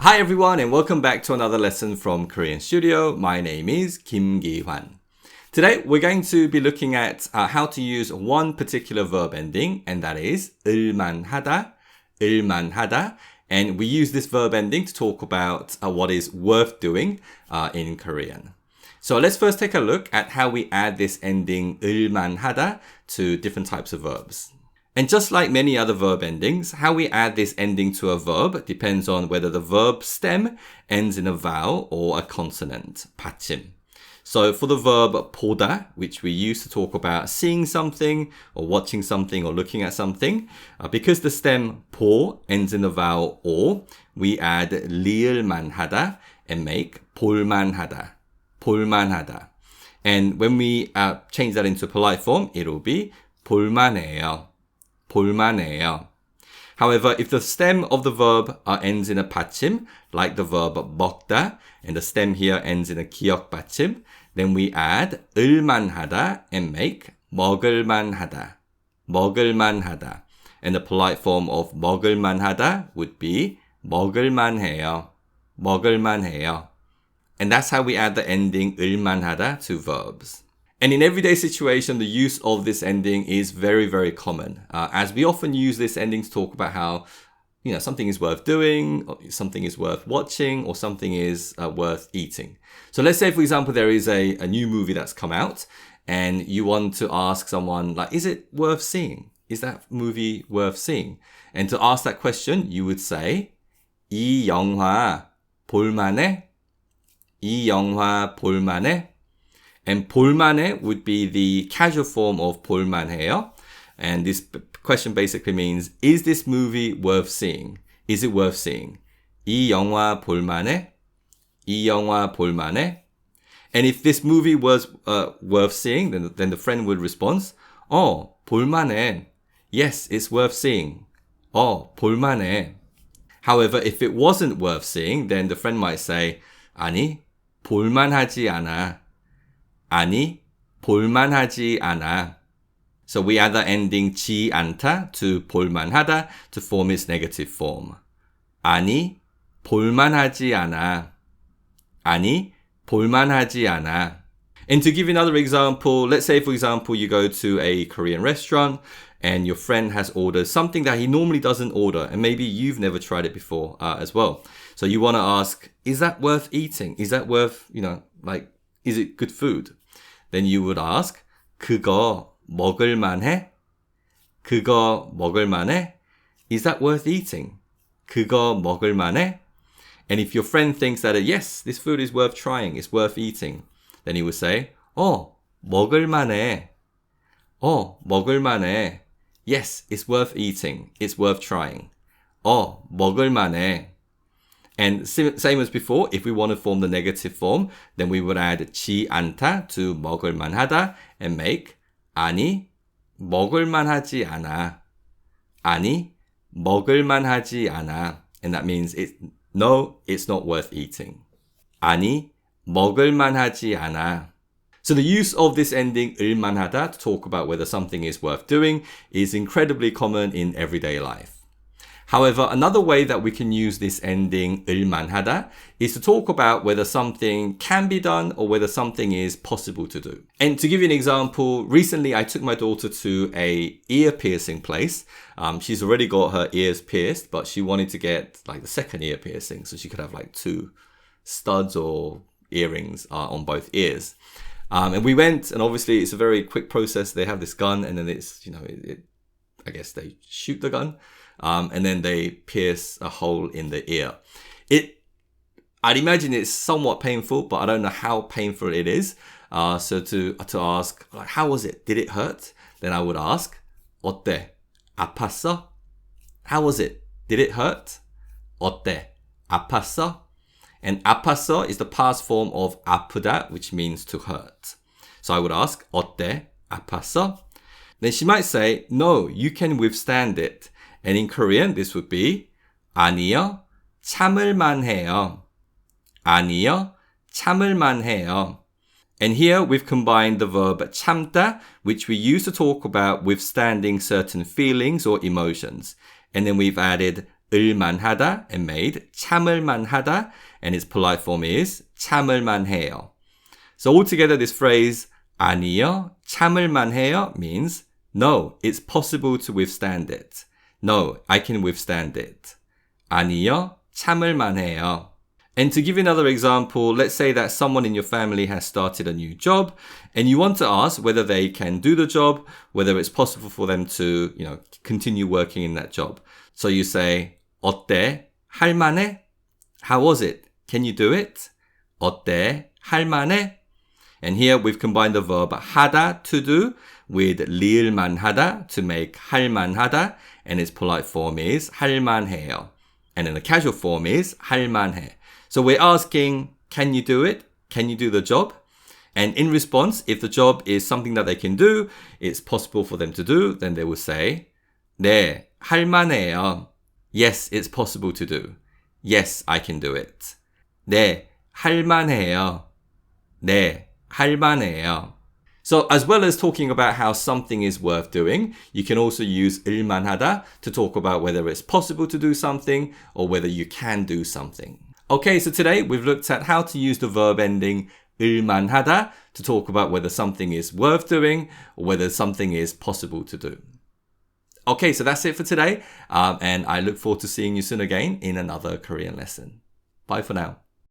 Hi everyone and welcome back to another lesson from Korean Studio. My name is Kim Gi-hwan. Today we're going to be looking at how to use one particular verb ending, and that is 을만하다, 을만하다. And we use this verb ending to talk about what is worth doing in Korean. So let's first take a look at how we add this ending 을만하다 to different types of verbs. And just like many other verb endings, how we add this ending to a verb depends on whether the verb stem ends in a vowel or a consonant, 받침. So for the verb 보다, which we use to talk about seeing something or watching something or looking at something, because the stem 보 ends in the vowel or, we add 리을만하다 and make 볼만하다, 볼만하다. And when we change that into polite form, it'll be 볼만해요. 볼만해요. However, if the stem of the verb ends in a 받침, like the verb 먹다, and the stem here ends in a 기역 받침, then we add 을만하다 and make 먹을만하다, 먹을만하다. And the polite form of 먹을만하다 would be 먹을만해요, 먹을만해요. And that's how we add the ending 을만하다 to verbs. And in everyday situation, the use of this ending is very, very common, as we often use this ending to talk about how, something is worth doing, or something is worth watching, or something is worth eating. So let's say, for example, there is a new movie that's come out, and you want to ask someone, like, is it worth seeing? Is that movie worth seeing? And to ask that question, you would say, 이 영화 볼만해? 이 영화 볼만해? And 볼만해 would be the casual form of 볼만해요. And this question basically means, is this movie worth seeing? Is it worth seeing? 이 영화 볼만해? 이 영화 볼만해? And if this movie was worth seeing, then the friend would respond, 볼만해. Yes, it's worth seeing. 볼만해. However, if it wasn't worth seeing, then the friend might say, 아니, 볼만하지 않아. 아니, 볼만하지 않아. So we add the ending 지 않다 to 볼만하다 to form its negative form. 아니, 볼만하지 않아. 아니, 볼만하지 않아. And to give you another example, let's say, for example, you go to a Korean restaurant and your friend has ordered something that he normally doesn't order, and maybe you've never tried it before as well. So you want to ask, is that worth eating? Is that worth, is it good food? Then you would ask, 그거 먹을만해? 그거 먹을만해? Is that worth eating? 그거 먹을만해? And if your friend thinks that, yes, this food is worth trying, it's worth eating, then he would say, 먹을만해. 먹을만해. Yes, it's worth eating, it's worth trying. 먹을만해. And same as before, if we want to form the negative form, then we would add 지 않다 to 먹을만하다 and make 아니, 먹을만하지 않아. 아니, 먹을만하지 않아. And that means no, it's not worth eating. 아니, 먹을만하지 않아. So the use of this ending 을만하다 to talk about whether something is worth doing is incredibly common in everyday life. However, another way that we can use this ending 을만하다 is to talk about whether something can be done or whether something is possible to do. And to give you an example, recently I took my daughter to a ear piercing place. She's already got her ears pierced, but she wanted to get the second ear piercing so she could have two studs or earrings on both ears. And we went, and obviously it's a very quick process. They have this gun, and then it's, I guess they shoot the gun. And then they pierce a hole in the ear. I'd imagine it's somewhat painful, but I don't know how painful it is. So to ask, how was it? Did it hurt? Then I would ask, 어때? 아팠어? How was it? Did it hurt? 어때? 아팠어? And 아팠어 is the past form of 아프다, which means to hurt. So I would ask, 어때? 아팠어? Then she might say, no, you can withstand it. And in Korean, this would be 아니요, 참을만 해요. 아니요, 참을만 해요. And here we've combined the verb 참다, which we use to talk about withstanding certain feelings or emotions. And then we've added 을만하다 and made 참을만하다, and its polite form is 참을만해요. So altogether this phrase 아니요, 참을만해요 means no, it's possible to withstand it. No, I can withstand it. 아니요, 참을만해요. And to give you another example, let's say that someone in your family has started a new job and you want to ask whether they can do the job, whether it's possible for them to, continue working in that job. So you say, 어때? 할만해? How was it? Can you do it? 어때? 할만해? And here we've combined the verb 하다, to do, with 리을만하다, to make 할만하다, and its polite form is 할만해요. And then the casual form is 할만해. So we're asking, can you do it? Can you do the job? And in response, if the job is something that they can do, it's possible for them to do, then they will say, 네, 할만해요. Yes, it's possible to do. Yes, I can do it. 네, 할만해요. 네, 할만해요. So as well as talking about how something is worth doing, you can also use 을만하다 to talk about whether it's possible to do something or whether you can do something. Okay, so today we've looked at how to use the verb ending 을만하다 to talk about whether something is worth doing or whether something is possible to do. Okay, so that's it for today, and I look forward to seeing you soon again in another Korean lesson. Bye for now.